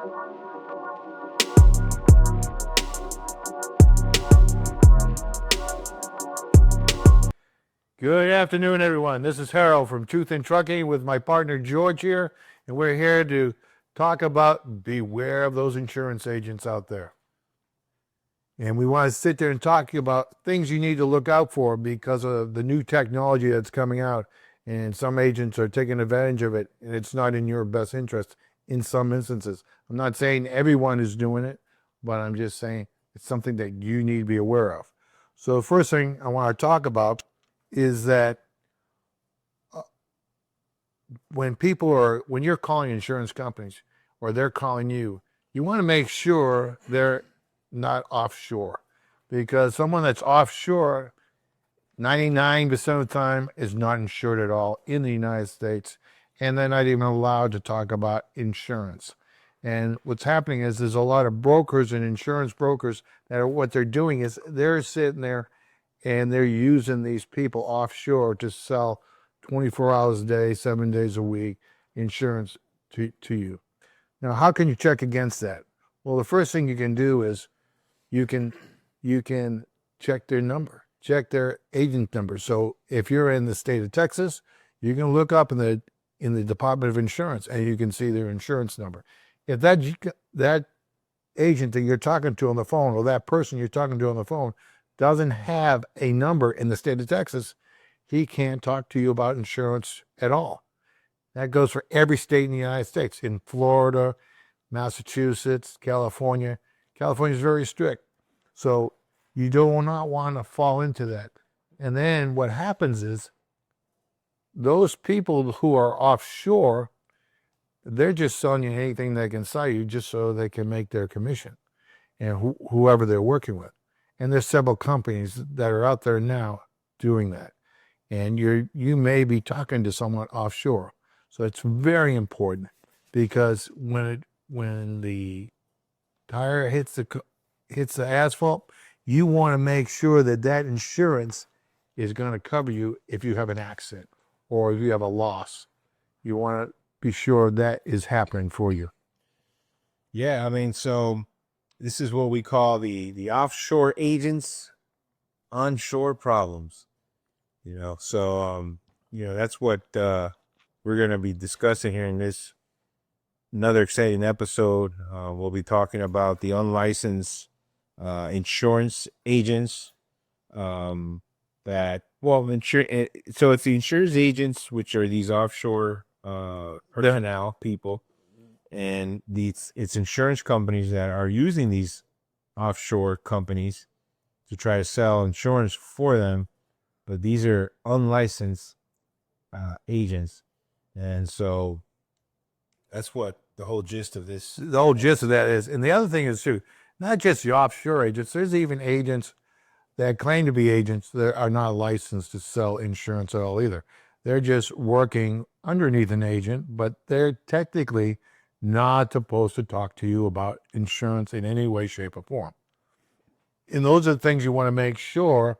Good afternoon, everyone. This is Harold from Truth in Trucking with my partner George here, and we're here to talk about beware of those insurance agents out there. And we want to sit there and talk about things you need to look out for because of the new technology that's coming out, and some agents are taking advantage of it, and it's not in your best interest in some instances. I'm not saying everyone is doing it, but I'm just saying it's something that you need to be aware of. So the first thing I want to talk about is that when you're calling insurance companies or they're calling you, you want to make sure they're not offshore, because someone that's offshore 99% of the time is not insured at all in the United States, and they're not even allowed to talk about insurance. And what's happening is there's a lot of brokers and insurance brokers what they're doing is they're sitting there and they're using these people offshore to sell 24 hours a day, 7 days a week insurance to you. Now, how can you check against that? Well, the first thing you can do is you can check their number, check their agent number. So if you're in the state of Texas, you can look up in the Department of Insurance and you can see their insurance number. If that agent that you're talking to on the phone, or that person you're talking to on the phone, doesn't have a number in the state of Texas, he can't talk to you about insurance at all. That goes for every state in the United States. In Florida, Massachusetts, California. California is very strict. So you do not want to fall into that. And then what happens is those people who are offshore, they're just selling you anything they can sell you just so they can make their commission, and whoever they're working with. And there's several companies that are out there now doing that. And you may be talking to someone offshore. So it's very important, because when the tire hits the asphalt, you want to make sure that insurance is going to cover you if you have an accident or if you have a loss. You want to be sure that is happening for you. Yeah, I mean, so this is what we call the offshore agents, onshore problems. So that's what we're going to be discussing here in this another exciting episode. We'll be talking about the unlicensed insurance agents. So it's the insurance agents, which are these offshore personnel people, and it's insurance companies that are using these offshore companies to try to sell insurance for them, but these are unlicensed agents. And so that's what the whole gist of this. The whole gist of that is, and the other thing is too, not just the offshore agents, there's even agents that claim to be agents that are not licensed to sell insurance at all either. They're just working underneath an agent, but they're technically not supposed to talk to you about insurance in any way, shape, or form. And those are the things you want to make sure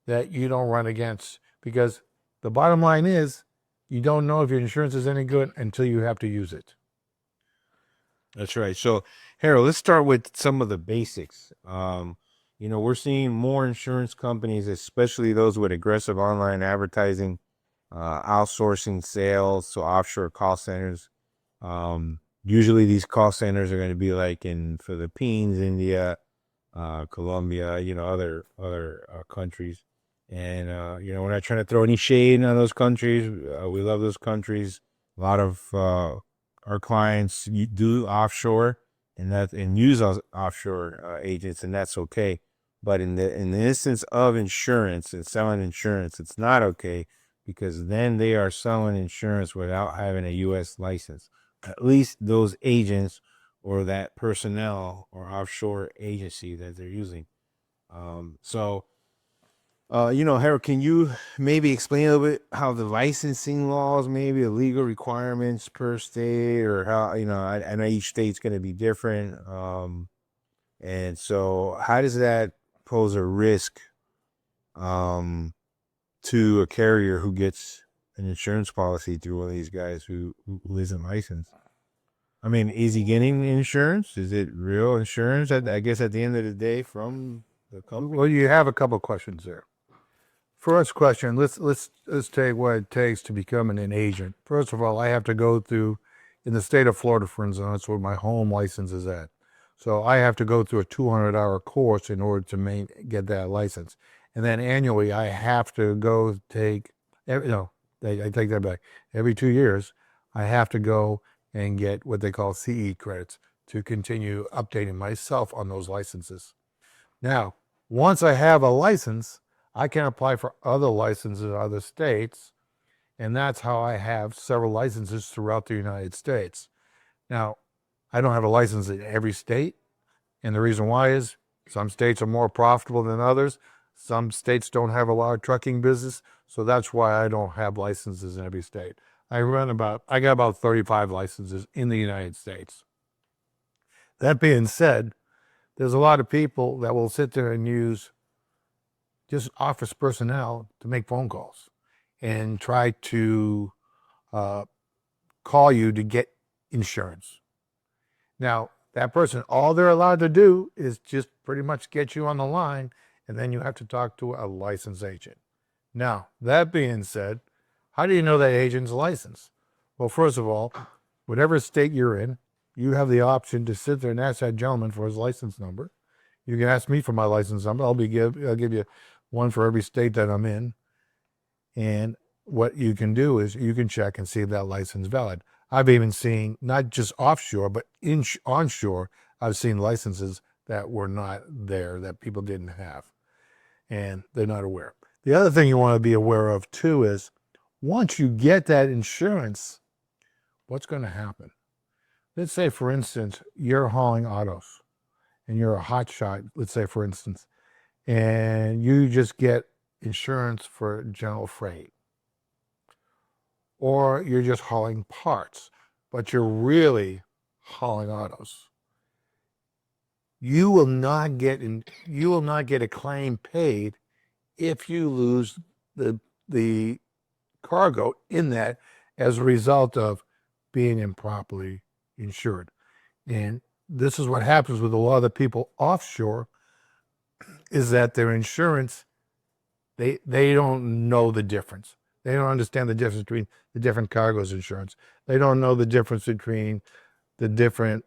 that you don't run against, because the bottom line is you don't know if your insurance is any good until you have to use it. That's right. So, Harold, let's start with some of the basics. We're seeing more insurance companies, especially those with aggressive online advertising, outsourcing sales to offshore call centers. Usually these call centers are going to be like in Philippines, India, Colombia, other countries. And, we're not trying to throw any shade on those countries. We love those countries. A lot of our clients do offshore and use offshore agents, and that's okay. But in the instance of insurance and selling insurance, it's not okay, because then they are selling insurance without having a U.S. license. At least those agents or that personnel or offshore agency that they're using. Harold, can you maybe explain a little bit how the licensing laws, maybe the legal requirements per state, or how, I know each state's going to be different. And so how does that pose a risk to a carrier who gets an insurance policy through one of these guys who isn't licensed? I mean, is he getting insurance? Is it real insurance? I guess at the end of the day, from the company. Well, you have a couple of questions there. First question, let's take what it takes to become an agent. First of all, I have to go through, in the state of Florida, for instance, that's where my home license is at. So I have to go through a 200-hour course in order to get that license. And then annually, I have to go take, no, I take that back. Every 2 years, I have to go and get what they call CE credits to continue updating myself on those licenses. Now, once I have a license, I can apply for other licenses in other states, and that's how I have several licenses throughout the United States. Now, I don't have a license in every state, and the reason why is some states are more profitable than others. Some states don't have a lot of trucking business, so that's why I don't have licenses in every state. I got about 35 licenses in the United States. That being said, there's a lot of people that will sit there and use just office personnel to make phone calls and try to call you to get insurance. Now, that person, all they're allowed to do is just pretty much get you on the line, and then you have to talk to a licensed agent. Now, that being said, how do you know that agent's licensed? Well, first of all, whatever state you're in, you have the option to sit there and ask that gentleman for his license number. You can ask me for my license number. I'll give you one for every state that I'm in. And what you can do is you can check and see if that license is valid. I've even seen, not just offshore, but onshore, I've seen licenses that were not there, that people didn't have, and they're not aware. The other thing you want to be aware of too is once you get that insurance, what's going to happen? Let's say, for instance, you're hauling autos and you're a hot shot, let's say, for instance, and you just get insurance for general freight. Or you're just hauling parts, but you're really hauling autos. You will not get a claim paid if you lose the cargo in that as a result of being improperly insured. And this is what happens with a lot of the people offshore, is that their insurance, they don't know the difference. They don't understand the difference between the different cargoes insurance. They don't know the difference between the different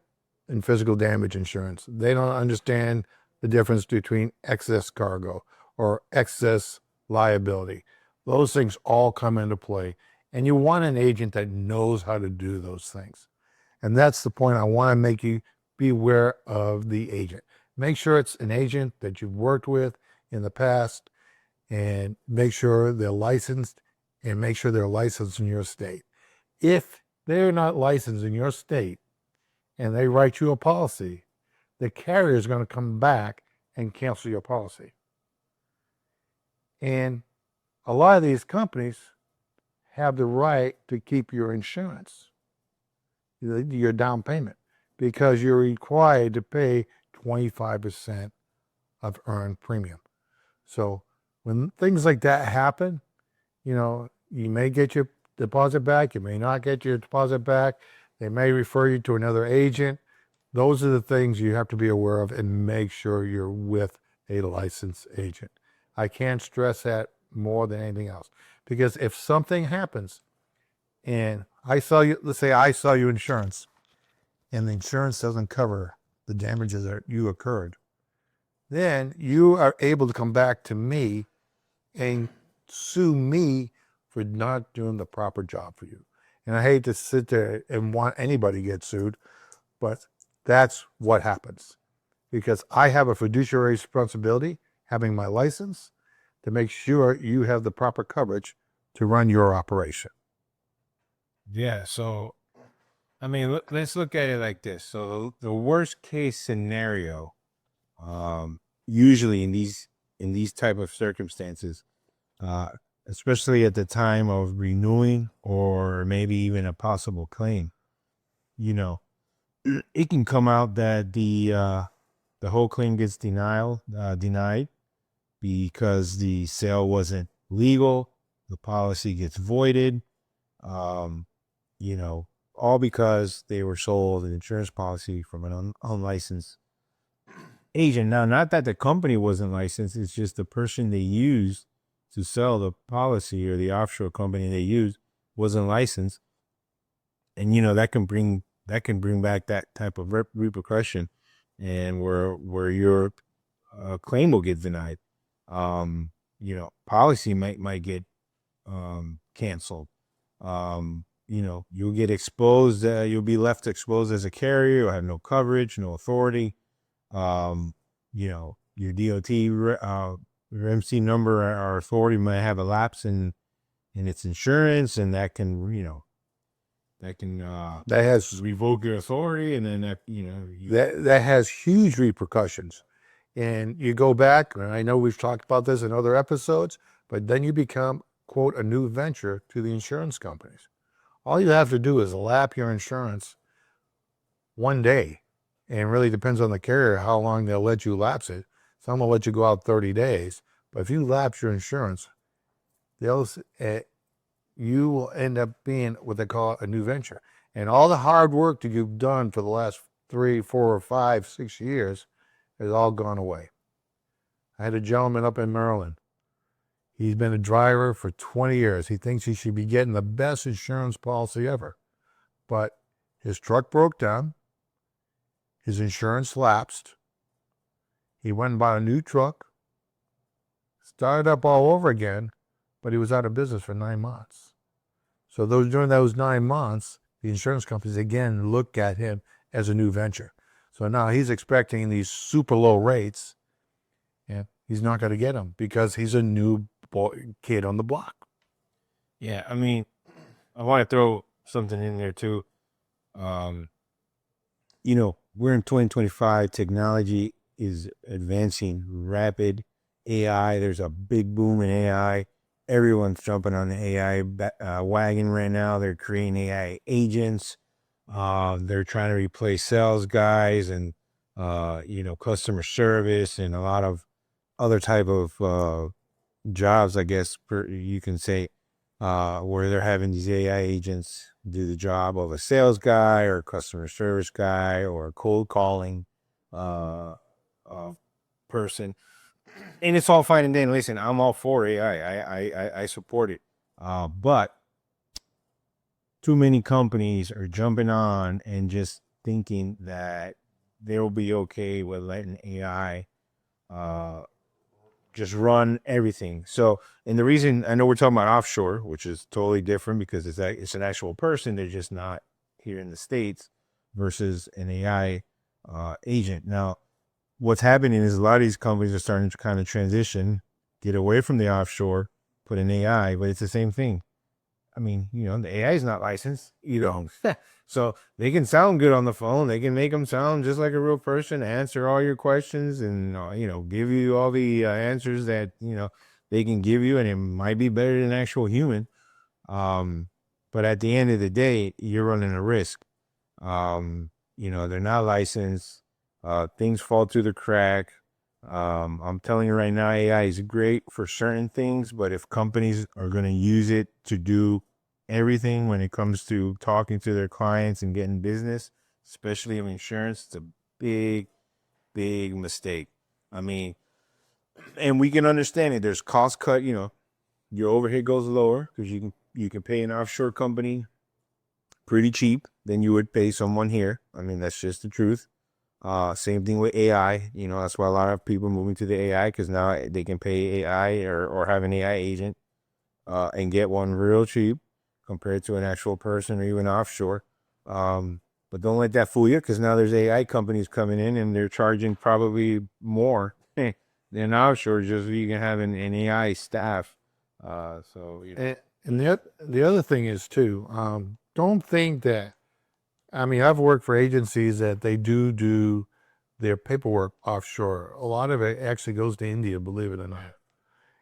and physical damage insurance. They don't understand the difference between excess cargo or excess liability. Those things all come into play. And you want an agent that knows how to do those things. And that's the point I want to make you be aware of the agent. Make sure it's an agent that you've worked with in the past, and make sure they're licensed, and make sure they're licensed in your state. If they're not licensed in your state and they write you a policy, the carrier is going to come back and cancel your policy. And a lot of these companies have the right to keep your insurance, your down payment, because you're required to pay 25% of earned premium. So when things like that happen, you may get your deposit back, you may not get your deposit back. They may refer you to another agent. Those are the things you have to be aware of, and make sure you're with a licensed agent. I can't stress that more than anything else, because if something happens and let's say I sell you insurance and the insurance doesn't cover the damages that you occurred, then you are able to come back to me and sue me for not doing the proper job for you. And I hate to sit there and want anybody to get sued, but that's what happens, because I have a fiduciary responsibility, having my license, to make sure you have the proper coverage to run your operation. Yeah. So, I mean, let's look at it like this. So the worst case scenario, usually in these type of circumstances, especially at the time of renewing or maybe even a possible claim, it can come out that the whole claim gets denied because the sale wasn't legal. The policy gets voided. all because they were sold an insurance policy from an unlicensed agent. Now, not that the company wasn't licensed, it's just the person they used to sell the policy, or the offshore company they used, wasn't licensed. And that can bring back that type of repercussion, and where your claim will get denied. Policy might get canceled. You'll get exposed. You'll be left exposed as a carrier. You'll have no coverage, no authority. Your DOT your MC number or authority might have a lapse in its insurance, and that can That has revoke your authority, and then that has huge repercussions. And you go back, and I know we've talked about this in other episodes, but then you become, quote, a new venture to the insurance companies. All you have to do is lap your insurance one day, and it really depends on the carrier how long they'll let you lapse it. Some will let you go out 30 days, but if you lapse your insurance, you will end up being what they call a new venture. And all the hard work that you've done for the last 3, 4, 5, 6 years has all gone away. I had a gentleman up in Maryland. He's been a driver for 20 years. He thinks he should be getting the best insurance policy ever. But his truck broke down. His insurance lapsed. He went and bought a new truck. Started up all over again, but he was out of business for 9 months. So during those 9 months, the insurance companies again look at him as a new venture. So now he's expecting these super low rates, and he's not going to get them because he's a new kid on the block. Yeah, I mean, I want to throw something in there too. We're in 2025. Technology is advancing rapid. AI, there's a big boom in AI. Everyone's jumping on the AI wagon right now. They're creating AI agents. They're trying to replace sales guys and customer service and a lot of other type of jobs, I guess you can say, where they're having these AI agents do the job of a sales guy or a customer service guy or a cold calling person. And it's all fine and dandy. Listen, I'm all for AI. I support it. But too many companies are jumping on and just thinking that they'll be okay with letting AI just run everything. So, and the reason I know we're talking about offshore, which is totally different because it's an actual person. They're just not here in the States, versus an AI agent. Now, what's happening is a lot of these companies are starting to kind of transition, get away from the offshore, put in AI, but it's the same thing. I mean, the AI is not licensed, so they can sound good on the phone. They can make them sound just like a real person, answer all your questions, and give you all the answers that they can give you, and it might be better than an actual human. But at the end of the day, you're running a risk. They're not licensed. Things fall through the crack. I'm telling you right now, AI is great for certain things, but if companies are going to use it to do everything when it comes to talking to their clients and getting business, especially in insurance, it's a big, big mistake. I mean, and we can understand it. There's cost cut, your overhead goes lower because you can pay an offshore company pretty cheap than you would pay someone here. I mean, that's just the truth. Same thing with AI. That's why a lot of people are moving to the AI, because now they can pay AI or have an AI agent and get one real cheap compared to an actual person or even offshore. But don't let that fool you, because now there's AI companies coming in and they're charging probably more than offshore just so you can have an AI staff. And the other thing is too, don't think that. I mean, I've worked for agencies that they do their paperwork offshore. A lot of it actually goes to India, believe it or not.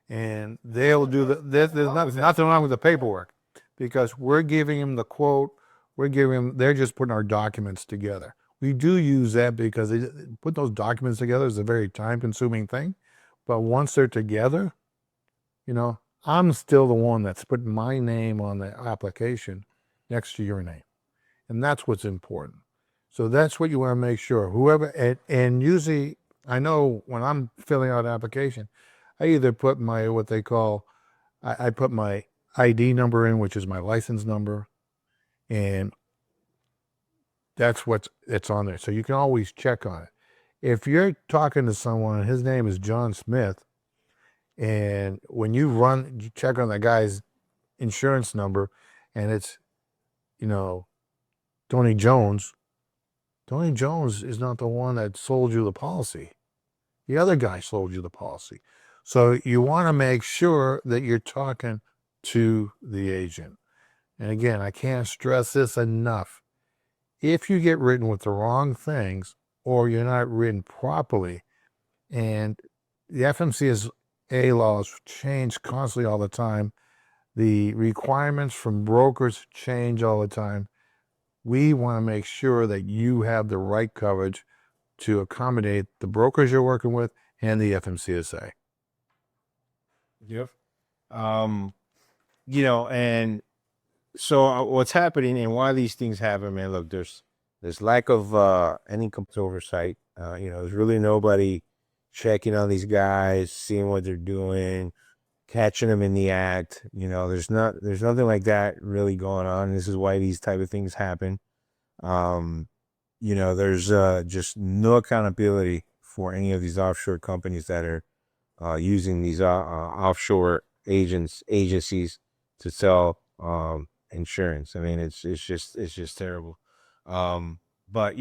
And they'll do there's nothing wrong with the paperwork, because we're giving them the quote. They're just putting our documents together. We do use that because put those documents together is a very time-consuming thing. But once they're together, I'm still the one that's putting my name on the application next to your name. And that's what's important. So that's what you want to make sure. Whoever, and usually, I know when I'm filling out an application, I either put my, what they call, I put my ID number in, which is my license number, and that's it's on there. So you can always check on it. If you're talking to someone, his name is John Smith, and when you check on the guy's insurance number, and it's, Tony Jones. Tony Jones is not the one that sold you the policy. The other guy sold you the policy. So you want to make sure that you're talking to the agent. And again, I can't stress this enough. If you get written with the wrong things or you're not written properly, and the FMCSA laws change constantly all the time, the requirements from brokers change all the time. We want to make sure that you have the right coverage to accommodate the brokers you're working with and the FMCSA. Yep. And so what's happening and why these things happen, man, look, there's lack of any oversight. There's really nobody checking on these guys, seeing what they're doing, catching them in the act. There's nothing like that really going on. This is why these type of things happen. There's just no accountability for any of these offshore companies that are using these offshore agencies to sell insurance. I mean, it's just terrible. But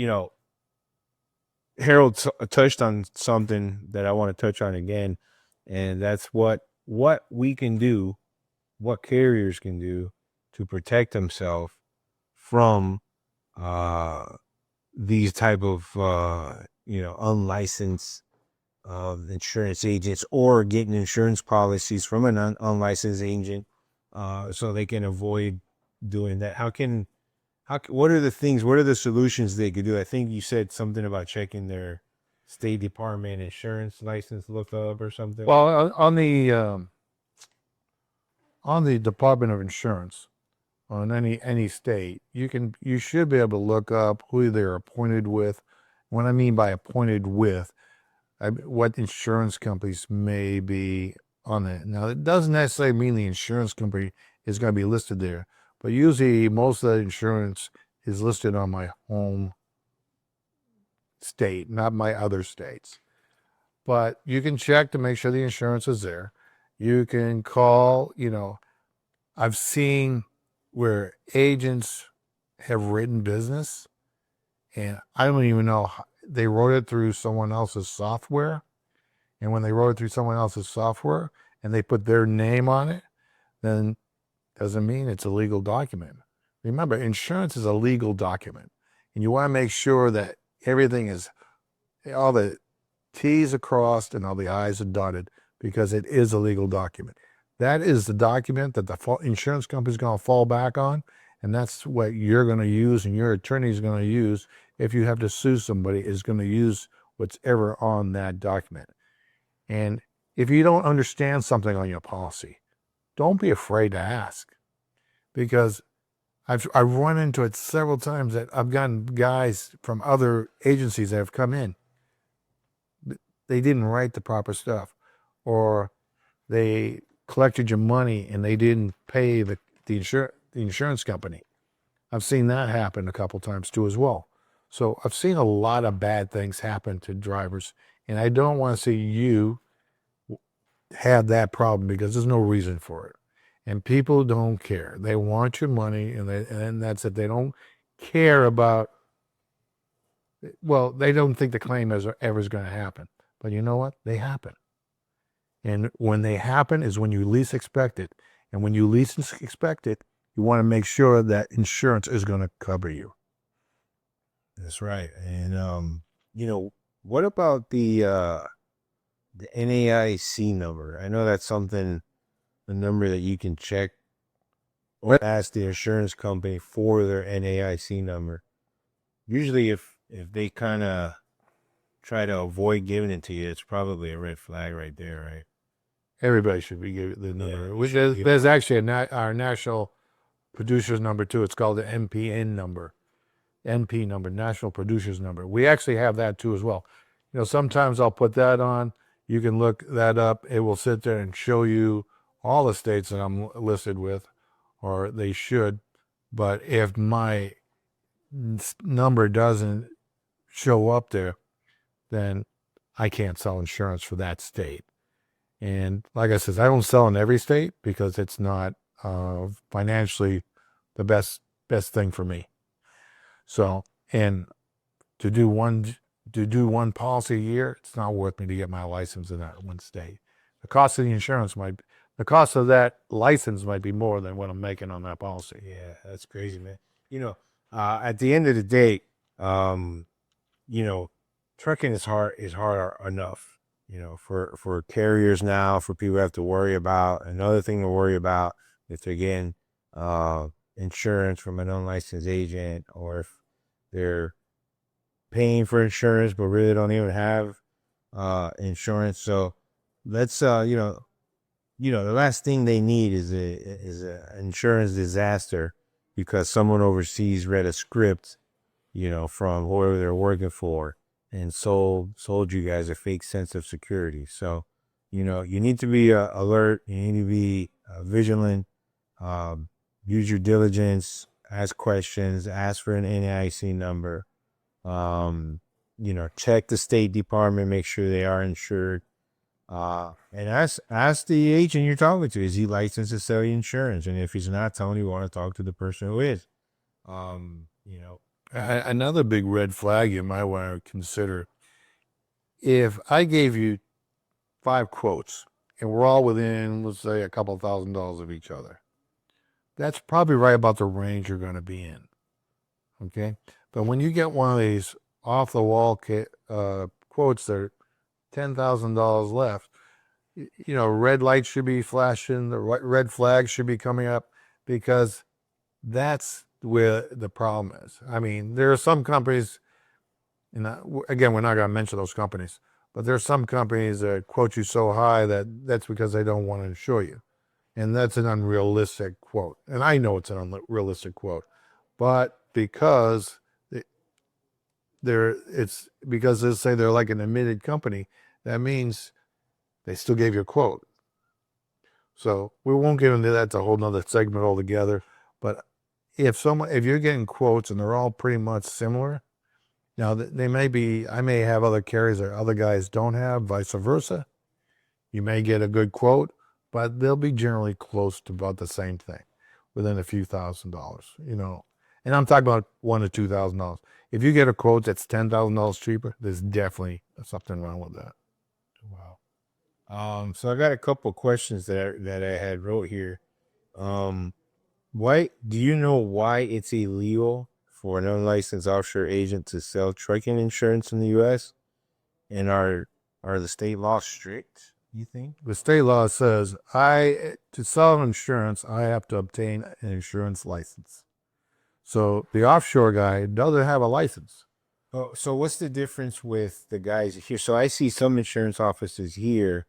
Harold touched on something that I want to touch on again, and that's what we can do, what carriers can do to protect themselves from these type of unlicensed insurance agents, or getting insurance policies from an unlicensed agent, so they can avoid doing that. What are the solutions they could do? I think you said something about checking their State Department insurance license lookup or something. Well, on the Department of Insurance, on any state, you should be able to look up who they're appointed with. What I mean by appointed with, what insurance companies may be on it. Now, it doesn't necessarily mean the insurance company is going to be listed there, but usually most of the insurance is listed on my home state, not my other states. But you can check to make sure the insurance is there. You can call, I've seen where agents have written business, and I don't even know, they wrote it through someone else's software. And when they wrote it through someone else's software and they put their name on it, then doesn't mean it's a legal document. Remember, insurance is a legal document, and you want to make sure that everything is, all the T's are crossed and all the I's are dotted, because it is a legal document. That is the document that the insurance company is going to fall back on, and that's what you're going to use and your attorney is going to use if you have to sue somebody, is going to use what's ever on that document. And if you don't understand something on your policy, don't be afraid to ask, because I've run into it several times that I've gotten guys from other agencies that have come in. They didn't write the proper stuff, or they collected your money and they didn't pay the insurance company. I've seen that happen a couple times too as well. So I've seen a lot of bad things happen to drivers, and I don't want to see you have that problem, because there's no reason for it. And people don't care. They want your money, and that's it. They don't care about, well, they don't think the claim ever is going to happen. But you know what? They happen. And when they happen is when you least expect it. And when you least expect it, you want to make sure that insurance is going to cover you. That's right. And what about the NAIC number? I know that's something, the number that you can check or ask the insurance company for their NAIC number. Usually if they kind of try to avoid giving it to you, it's probably a red flag right there, right? Everybody should be given the number. There's actually our national producer's number too. It's called the MPN number. NP number, National Producers Number. We actually have that too as well. You know, sometimes I'll put that on. You can look that up. It will sit there and show you all the states that I'm listed with, or they should. But if my number doesn't show up there, then I can't sell insurance for that state. And like I said, I don't sell in every state because it's not financially the best thing for me. So, and to do one policy a year, it's not worth me to get my license in that one state. The cost of the insurance the cost of that license might be more than what I'm making on that policy. Yeah, that's crazy, man. You know, at the end of the day, you know, trucking is hard enough, you know, for carriers now, for people who have to worry about. Another thing to worry about if they're getting insurance from an unlicensed agent, or if they're paying for insurance but really don't even have insurance. So let's the last thing they need is a insurance disaster because someone overseas read a script, you know, from whoever they're working for and sold you guys a fake sense of security. So, you know, you need to be alert. You need to be vigilant. Use your diligence. Ask questions. Ask for an NAIC number. You know, check the State Department. Make sure they are insured. And ask the agent you're talking to, is he licensed to sell you insurance? And if he's not, tell him you want to talk to the person who is. You know, another big red flag you might want to consider: if I gave you 5 quotes and we're all within, let's say, a couple $1,000s of each other, that's probably right about the range you're going to be in. Okay, but when you get one of these off the wall quotes that are $10,000 left, you know, red lights should be flashing, the red flags should be coming up, because that's where the problem is. I mean, there are some companies, and again, we're not going to mention those companies, but there are some companies that quote you so high that's because they don't want to insure you. And that's an unrealistic quote. And I know it's an unrealistic quote, but because because they say they're like an admitted company, that means they still gave you a quote. So we won't get into that. It's a whole nother segment altogether. But if you're getting quotes and they're all pretty much similar, now I may have other carriers that other guys don't have, vice versa. You may get a good quote, but they'll be generally close to about the same thing, within a few $1,000s, you know. And I'm talking about $1,000 to $2,000. If you get a quote that's $10,000 cheaper, there's definitely something wrong with that. Wow. So I got a couple questions that I had wrote here. Why do you know why it's illegal for an unlicensed offshore agent to sell trucking insurance in the U.S.? And are the state laws strict, you think? The state law says to sell insurance, I have to obtain an insurance license. So the offshore guy doesn't have a license. Oh, so what's the difference with the guys here? So I see some insurance offices here,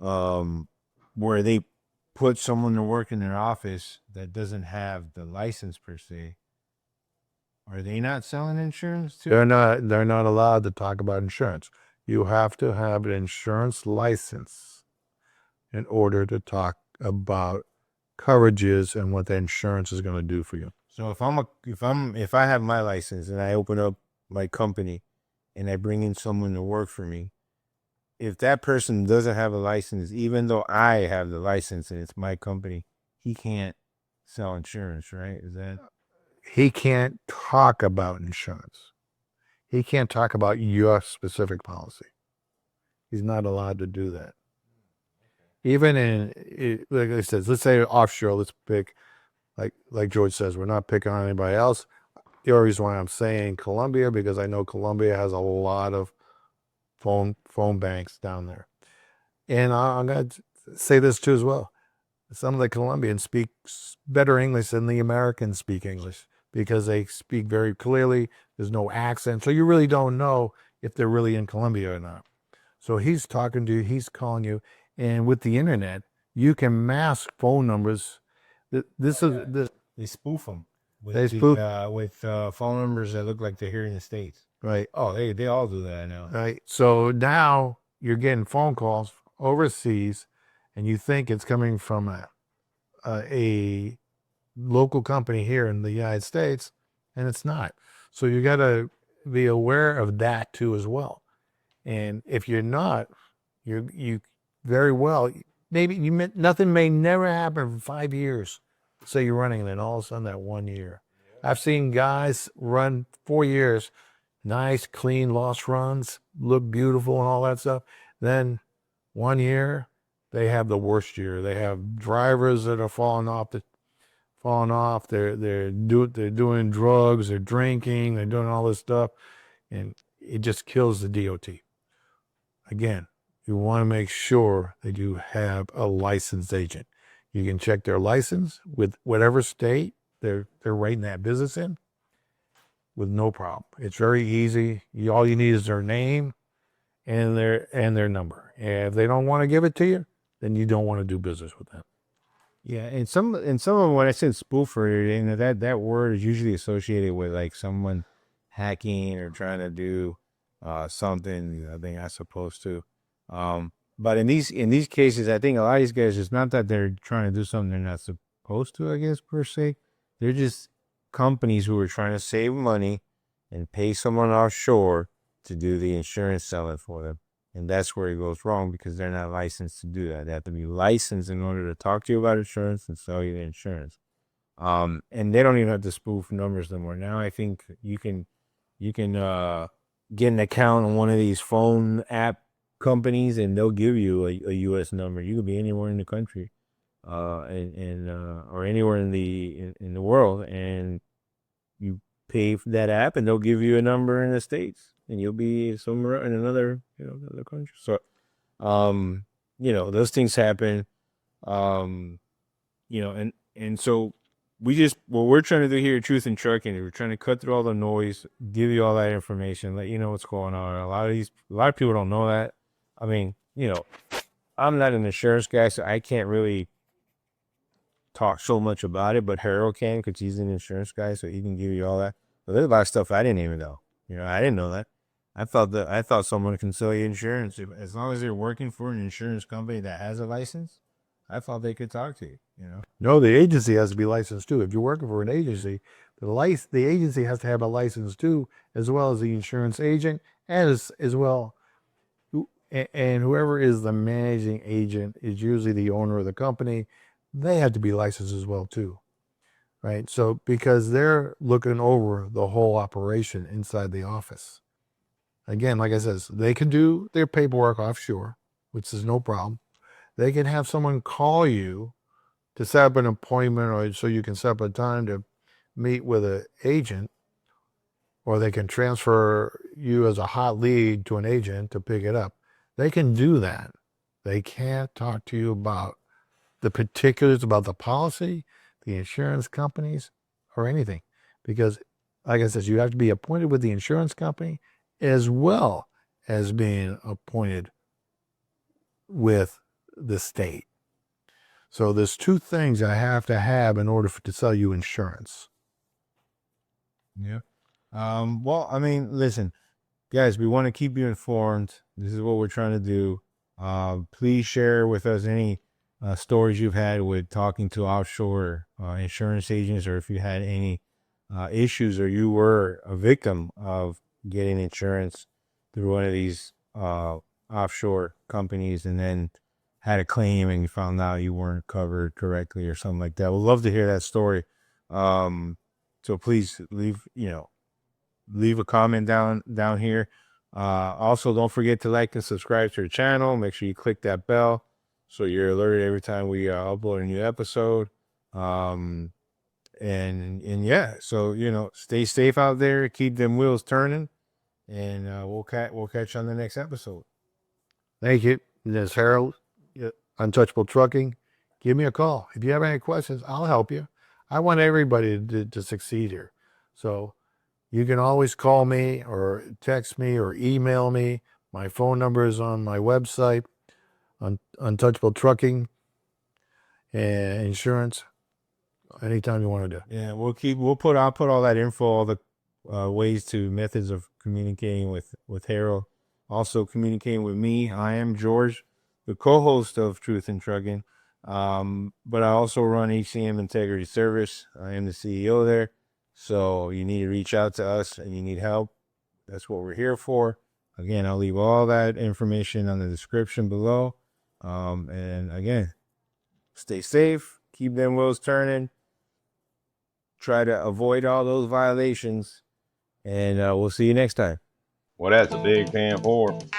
where they put someone to work in their office that doesn't have the license per se. Are they not selling insurance too? They're not allowed to talk about insurance. You have to have an insurance license in order to talk about coverages and what the insurance is going to do for you. So if I have my license and I open up my company and I bring in someone to work for me, if that person doesn't have a license, even though I have the license and it's my company, he can't sell insurance, right? Is that? He can't talk about insurance. He can't talk about your specific policy. He's not allowed to do that. Even like I said, let's say offshore, let's pick, like George says, we're not picking on anybody else. The only reason why I'm saying Colombia, because I know Colombia has a lot of phone banks down there. And I'm going to say this too as well. Some of the Colombians speak better English than the Americans speak English, because they speak very clearly. There's no accent. So you really don't know if they're really in Colombia or not. So he's talking to you, he's calling you. And with the internet, you can mask phone numbers. They spoof them. They spoof, with phone numbers that look like they're here in the States. right? Oh, they all do that now. Right. So now you're getting phone calls overseas, and you think it's coming from a local company here in the United States, and it's not. So you got to be aware of that too as well. And if you're not, you very well maybe nothing may never happen for 5 years. Say you're running, and then all of a sudden that 1 year. I've seen guys run 4 years, nice clean loss runs, look beautiful and all that stuff. Then 1 year, they have the worst year. They have drivers that are falling off. They're doing drugs. They're drinking. They're doing all this stuff, and it just kills the DOT. Again, you want to make sure that you have a licensed agent. You can check their license with whatever state they're writing that business in with no problem. It's very easy. All you need is their name and their number. And if they don't want to give it to you, then you don't want to do business with them. Yeah, and some of them, when I said spoofer, you know, that word is usually associated with like someone hacking or trying to do something I think not supposed to. But in these cases, I think a lot of these guys, it's not that they're trying to do something they're not supposed to, I guess, per se. They're just companies who are trying to save money and pay someone offshore to do the insurance selling for them. And that's where it goes wrong, because they're not licensed to do that. They have to be licensed in order to talk to you about insurance and sell you the insurance. And they don't even have to spoof numbers anymore. Now I think you can get an account on one of these phone app companies, and they'll give you a U.S. number. You could be anywhere in the country, or anywhere in the world, and you pay for that app, and they'll give you a number in the States, and you'll be somewhere in another country. So, those things happen. And so what we're trying to do here at Truth in Trucking is we're trying to cut through all the noise, give you all that information, let you know what's going on. A lot of people don't know that. I mean, I'm not an insurance guy, so I can't really talk so much about it, but Harold can, because he's an insurance guy, so he can give you all that. But there's a lot of stuff I didn't even know. I didn't know that. I thought someone can sell you insurance as long as they're working for an insurance company that has a license. I thought they could talk to you. No, the agency has to be licensed too. If you're working for an agency, the agency has to have a license too, as well as the insurance agent, and as well. And whoever is the managing agent is usually the owner of the company. They have to be licensed as well too, right? So because they're looking over the whole operation inside the office. Again, like I said, they can do their paperwork offshore, which is no problem. They can have someone call you to set up an appointment, or so you can set up a time to meet with an agent, or they can transfer you as a hot lead to an agent to pick it up. They can do that. They can't talk to you about the particulars about the policy, the insurance companies, or anything. Because, like I said, you have to be appointed with the insurance company as well as being appointed with the state. So there's two things I have to have in order to sell you insurance. Yeah. Well, I mean, listen, guys, we want to keep you informed. This is what we're trying to do. Please share with us any stories you've had with talking to offshore insurance agents, or if you had any issues, or you were a victim of getting insurance through one of these offshore companies, and then had a claim and you found out you weren't covered correctly or something like that. We'd love to hear that story. So please leave a comment down here. Also, don't forget to like and subscribe to the channel. Make sure you click that bell so you're alerted every time we upload a new episode. And yeah, so stay safe out there, keep them wheels turning, and we'll catch you on the next episode. Thank you. This is Harold, Untouchable Trucking. Give me a call. If you have any questions, I'll help you. I want everybody to succeed here. So you can always call me or text me or email me. My phone number is on my website, Untouchable Trucking and Insurance. anytime you want to do. Yeah, I'll put all that info, all the methods of communicating with Harold. Also communicating with me. I am George, the co-host of Truth in Trucking. But I also run HCM Integrity Service. I am the CEO there. So you need to reach out to us and you need help. That's what we're here for. Again, I'll leave all that information on the description below. And again, stay safe, keep them wheels turning, try to avoid all those violations, and we'll see you next time. Well, that's a big 10-4.